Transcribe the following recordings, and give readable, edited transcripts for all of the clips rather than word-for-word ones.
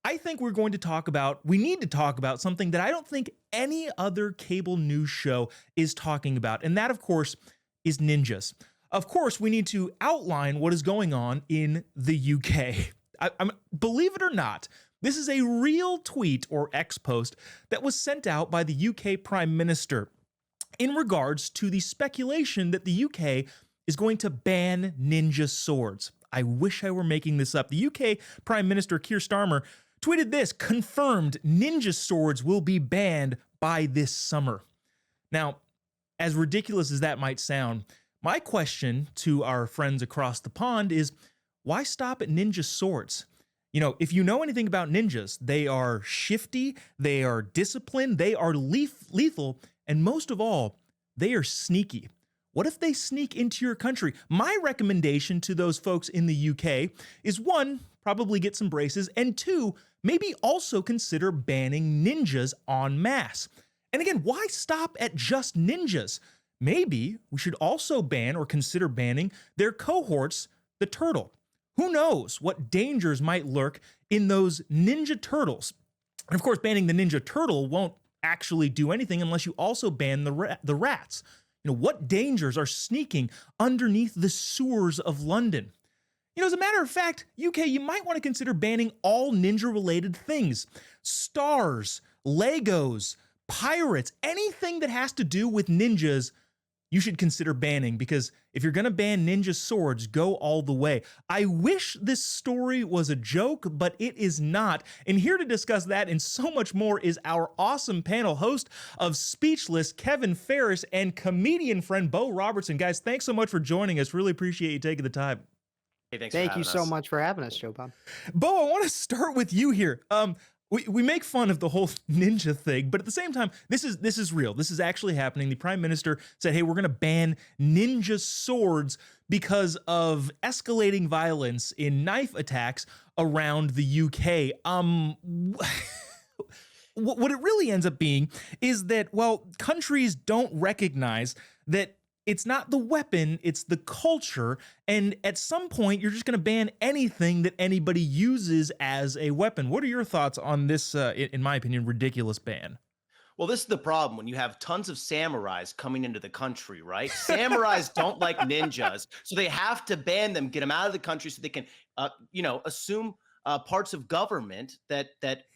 I think we need to talk about something that I don't think any other cable news show is talking about. And that, of course, is ninjas. Of course, we need to outline what is going on in the UK. Believe it or not, this is a real tweet or X post that was sent out by the UK Prime Minister in regards to the speculation that the UK is going to ban ninja swords. I wish I were making this up. The UK Prime Minister Keir Starmer tweeted this: confirmed ninja swords will be banned by this summer. Now, as ridiculous as that might sound, my question to our friends across the pond is, why stop at ninja swords? You know, if you know anything about ninjas, they are shifty, they are disciplined, they are lethal, and most of all, they are sneaky. What if they sneak into your country? My recommendation to those folks in the UK is, one, probably get some braces, and two, maybe also consider banning ninjas en masse. And again, why stop at just ninjas? Maybe we should also ban or consider banning their cohorts, the turtle. Who knows what dangers might lurk in those ninja turtles? And of course, banning the ninja turtle won't actually do anything unless you also ban the rats. You know, what dangers are sneaking underneath the sewers of London? You know, as a matter of fact, UK, you might want to consider banning all ninja-related things. Stars, Legos, pirates, anything that has to do with ninjas, you should consider banning, because if you're going to ban ninja swords, go all the way. I wish this story was a joke, but it is not. And here to discuss that and so much more is our awesome panel host of Speechless, Kevin Ferris, and comedian friend Bo Robertson. Guys, thanks so much for joining us. Really appreciate you taking the time. Hey, thanks Thank for you having so us. much for having us, Jobob. Bo, I want to start with you here. We make fun of the whole ninja thing, but at the same time, this is real. This is actually happening. The Prime Minister said, hey, we're going to ban ninja swords because of escalating violence in knife attacks around the UK. What it really ends up being is that, well, countries don't recognize that it's not the weapon, it's the culture. And at some point, you're just going to ban anything that anybody uses as a weapon. What are your thoughts on this, in my opinion, ridiculous ban? Well, this is the problem when you have tons of samurais coming into the country, right? Samurais don't like ninjas, so they have to ban them, get them out of the country so they can, assume parts of government that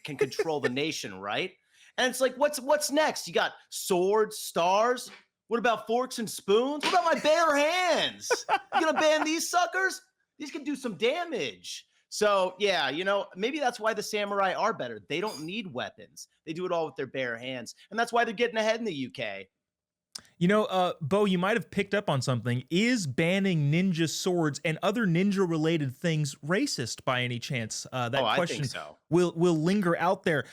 can control the nation, right? And it's like, what's next? You got swords, stars. What about forks and spoons? What about my bare hands? You gonna ban these suckers? These can do some damage. So yeah, maybe that's why the samurai are better. They don't need weapons. They do it all with their bare hands. And that's why they're getting ahead in the UK. You know, Bo, you might have picked up on something. Is banning ninja swords and other ninja-related things racist by any chance? That question I think so. will linger out there.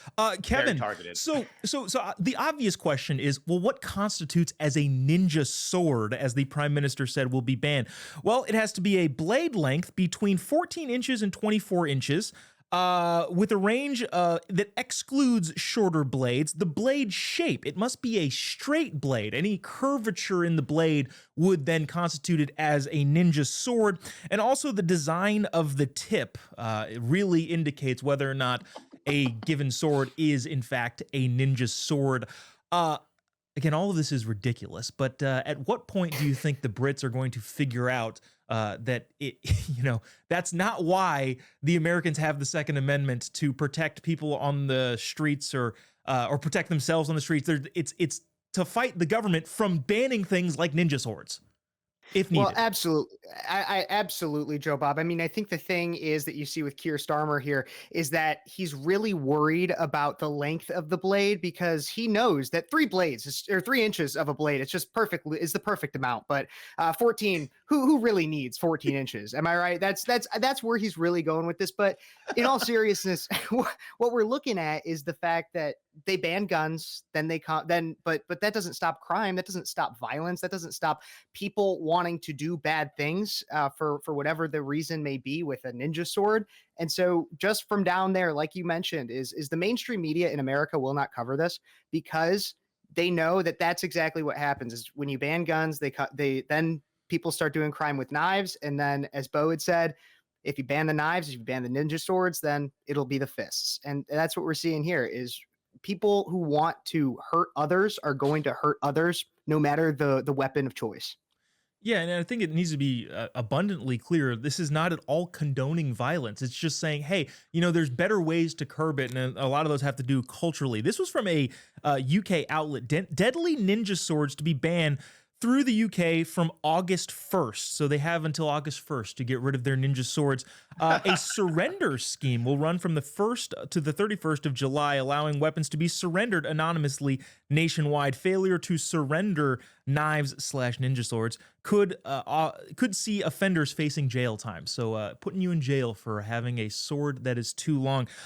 Kevin, Very targeted. so the obvious question is, well, what constitutes as a ninja sword, as the Prime Minister said will be banned? Well, it has to be a blade length between 14 inches and 24 inches. With a range that excludes shorter blades. The blade shape, it must be a straight blade. Any curvature in the blade would then constitute it as a ninja sword. And also the design of the tip really indicates whether or not a given sword is in fact a ninja sword. Again, all of this is ridiculous, but at what point do you think the Brits are going to figure out that that's not why the Americans have the Second Amendment, to protect people on the streets or protect themselves on the streets? It's to fight the government from banning things like ninja swords, if needed. Well, absolutely. I absolutely, Jobob. I mean, I think the thing is that you see with Keir Starmer here is that he's really worried about the length of the blade, because he knows that 3 blades or 3 inches of a blade, it's just perfect, is the perfect amount. But 14, who really needs 14 inches? Am I right? That's where he's really going with this. But in all seriousness, what we're looking at is the fact that they ban guns, but that doesn't stop crime. That doesn't stop violence. That doesn't stop people wanting to do bad things for whatever the reason may be with a ninja sword. And so just from down there, like you mentioned, is the mainstream media in America will not cover this, because they know that that's exactly what happens. Is when you ban guns, then people start doing crime with knives. And then, as Bo had said, If you ban the knives, if you ban the ninja swords, then it'll be the fists. And that's what we're seeing here is people who want to hurt others are going to hurt others no matter the weapon of choice. Yeah, and I think it needs to be abundantly clear. This is not at all condoning violence. It's just saying, hey, there's better ways to curb it, and a lot of those have to do culturally. This was from a UK outlet, Deadly Ninja Swords to be banned through the UK from August 1st. So they have until August 1st to get rid of their ninja swords. A surrender scheme will run from the 1st to the 31st of July, allowing weapons to be surrendered anonymously nationwide. Failure to surrender knives/ninja swords could see offenders facing jail time. So putting you in jail for having a sword that is too long.